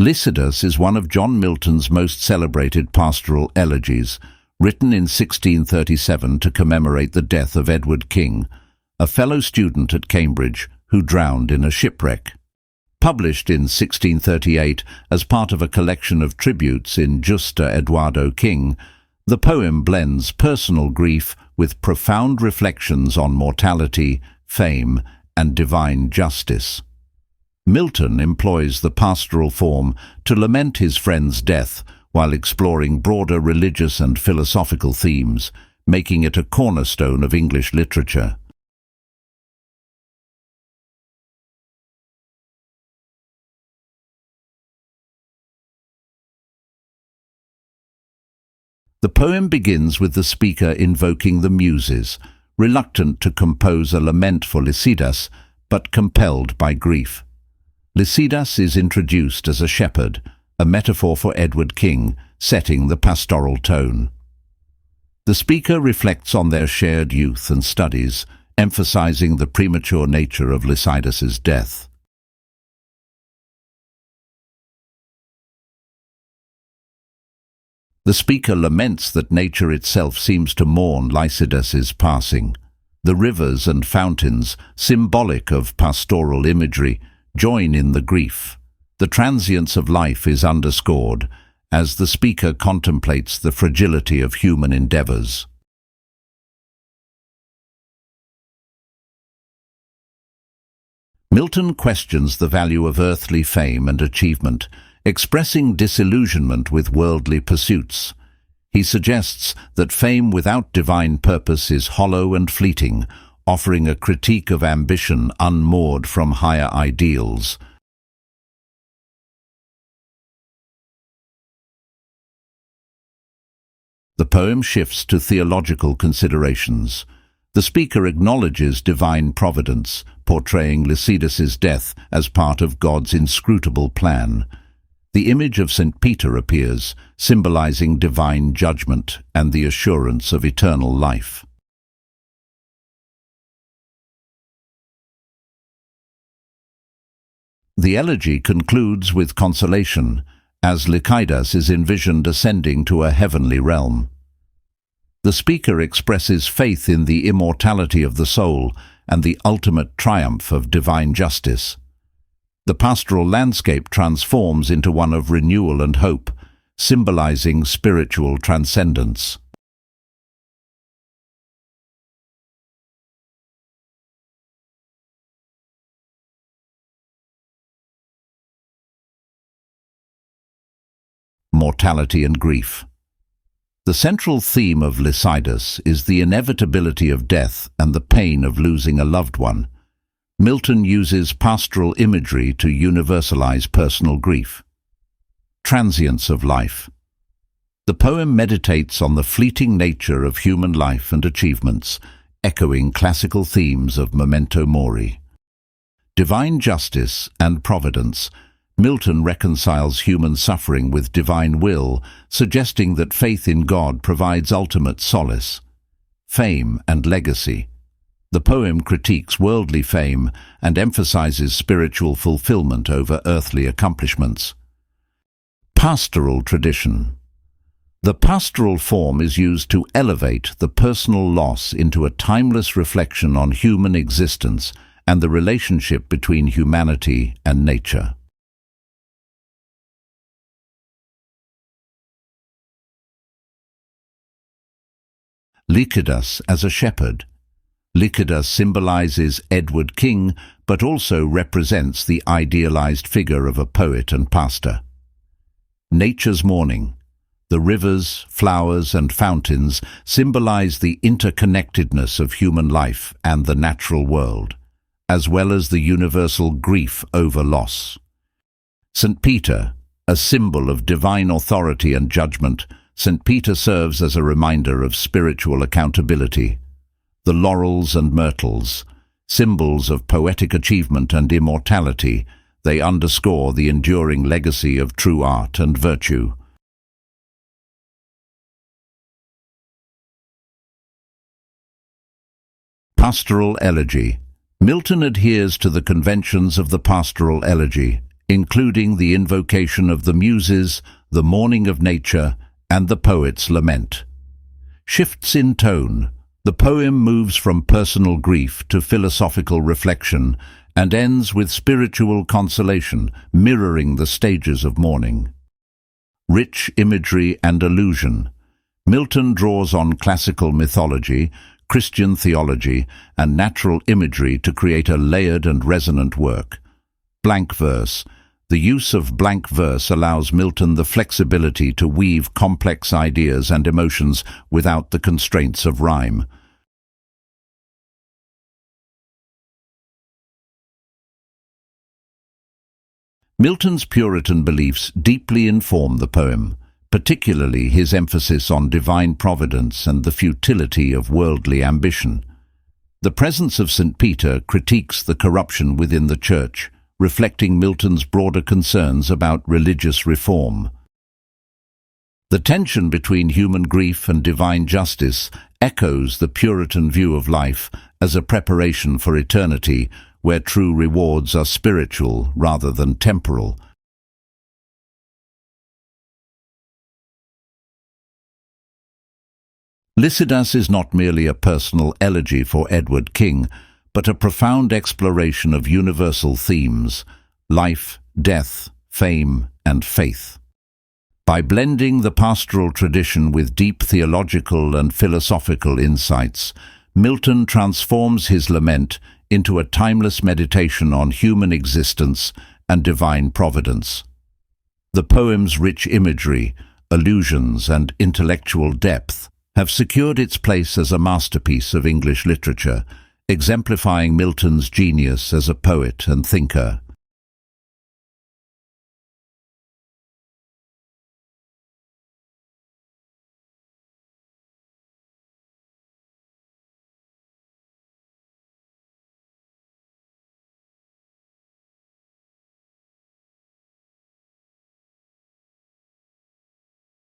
Lycidas is one of John Milton's most celebrated pastoral elegies, written in 1637 to commemorate the death of Edward King, a fellow student at Cambridge who drowned in a shipwreck. Published in 1638 as part of a collection of tributes in Justa Eduardo King, the poem blends personal grief with profound reflections on mortality, fame, and divine justice. Milton employs the pastoral form to lament his friend's death while exploring broader religious and philosophical themes, making it a cornerstone of English literature. The poem begins with the speaker invoking the Muses, reluctant to compose a lament for Lycidas, but compelled by grief. Lycidas is introduced as a shepherd, a metaphor for Edward King, setting the pastoral tone. The speaker reflects on their shared youth and studies, emphasizing the premature nature of Lycidas's death. The speaker laments that nature itself seems to mourn Lycidas's passing. The rivers and fountains, symbolic of pastoral imagery, join in the grief. The transience of life is underscored as the speaker contemplates the fragility of human endeavors. Milton questions the value of earthly fame and achievement, expressing disillusionment with worldly pursuits. He suggests that fame without divine purpose is hollow and fleeting, offering a critique of ambition unmoored from higher ideals. The poem shifts to theological considerations. The speaker acknowledges divine providence, portraying Lycidas's death as part of God's inscrutable plan. The image of St. Peter appears, symbolizing divine judgment and the assurance of eternal life. The elegy concludes with Consolation, as Lycidas is envisioned ascending to a heavenly realm. The speaker expresses faith in the immortality of the soul and the ultimate triumph of divine justice. The pastoral landscape transforms into one of renewal and hope, symbolizing spiritual transcendence. Mortality and grief. The central theme of Lycidas is the inevitability of death and the pain of losing a loved one. Milton uses pastoral imagery to universalize personal grief. Transience of life. The poem meditates on the fleeting nature of human life and achievements, echoing classical themes of memento mori. Divine justice and providence. Milton reconciles human suffering with divine will, suggesting that faith in God provides ultimate solace. Fame and legacy. The poem critiques worldly fame and emphasizes spiritual fulfillment over earthly accomplishments. Pastoral tradition. The pastoral form is used to elevate the personal loss into a timeless reflection on human existence and the relationship between humanity and nature. Lycidas as a shepherd. Lycidas symbolizes Edward King, but also represents the idealized figure of a poet and pastor. Nature's mourning. The rivers, flowers, and fountains symbolize the interconnectedness of human life and the natural world, as well as the universal grief over loss. St. Peter, a symbol of divine authority and judgment, St. Peter serves as a reminder of spiritual accountability. The laurels and myrtles, symbols of poetic achievement and immortality, they underscore the enduring legacy of true art and virtue. Pastoral Elegy. Milton adheres to the conventions of the Pastoral Elegy, including the invocation of the Muses, the mourning of nature, and the poet's lament. Shifts in tone. The poem moves from personal grief to philosophical reflection and ends with spiritual consolation, mirroring the stages of mourning. Rich imagery and allusion. Milton draws on classical mythology, Christian theology, and natural imagery to create a layered and resonant work. Blank verse. The use of blank verse allows Milton the flexibility to weave complex ideas and emotions without the constraints of rhyme. Milton's Puritan beliefs deeply inform the poem, particularly his emphasis on divine providence and the futility of worldly ambition. The presence of St. Peter critiques the corruption within the Church, reflecting Milton's broader concerns about religious reform. The tension between human grief and divine justice echoes the Puritan view of life as a preparation for eternity, where true rewards are spiritual rather than temporal. Lycidas is not merely a personal elegy for Edward King, but a profound exploration of universal themes: life, death, fame, and faith. By blending the pastoral tradition with deep theological and philosophical insights, Milton transforms his lament into a timeless meditation on human existence and divine providence. The poem's rich imagery, allusions, and intellectual depth have secured its place as a masterpiece of English literature, exemplifying Milton's genius as a poet and thinker.